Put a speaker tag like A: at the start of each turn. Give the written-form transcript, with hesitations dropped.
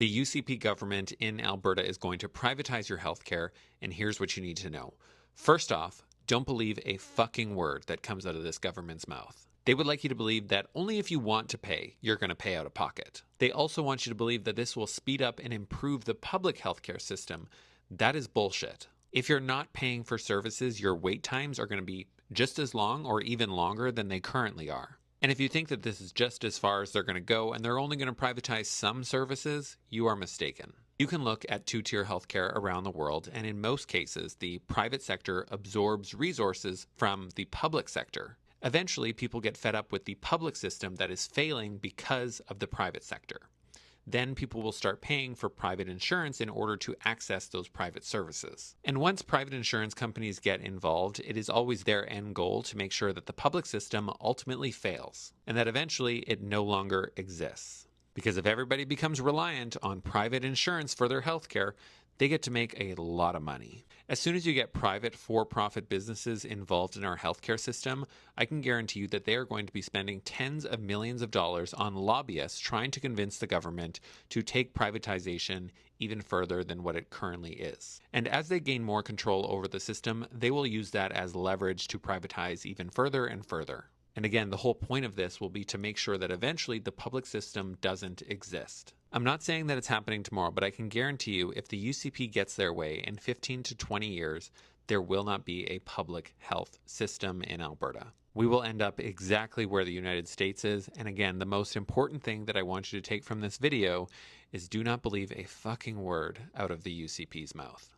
A: The UCP government in Alberta is going to privatize your healthcare, and here's what you need to know. First off, don't believe a fucking word that comes out of this government's mouth. They would like you to believe that only if you want to pay, you're going to pay out of pocket. They also want you to believe that this will speed up and improve the public healthcare system. That is bullshit. If you're not paying for services, your wait times are going to be just as long or even longer than they currently are. And if you think that this is just as far as they're going to go and they're only going to privatize some services, you are mistaken. You can look at two-tier healthcare around the world, and in most cases, the private sector absorbs resources from the public sector. Eventually, people get fed up with the public system that is failing because of the private sector. Then people will start paying for private insurance in order to access those private services. And once private insurance companies get involved, it is always their end goal to make sure that the public system ultimately fails and that eventually it no longer exists. Because if everybody becomes reliant on private insurance for their healthcare, they get to make a lot of money. As soon as you get private for-profit businesses involved in our healthcare system, I can guarantee you that they are going to be spending tens of millions of dollars on lobbyists trying to convince the government to take privatization even further than what it currently is. And as they gain more control over the system, they will use that as leverage to privatize even further and further. And again, the whole point of this will be to make sure that eventually the public system doesn't exist. I'm not saying that it's happening tomorrow, but I can guarantee you if the UCP gets their way in 15 to 20 years, there will not be a public health system in Alberta. We will end up exactly where the United States is. And again, the most important thing that I want you to take from this video is do not believe a fucking word out of the UCP's mouth.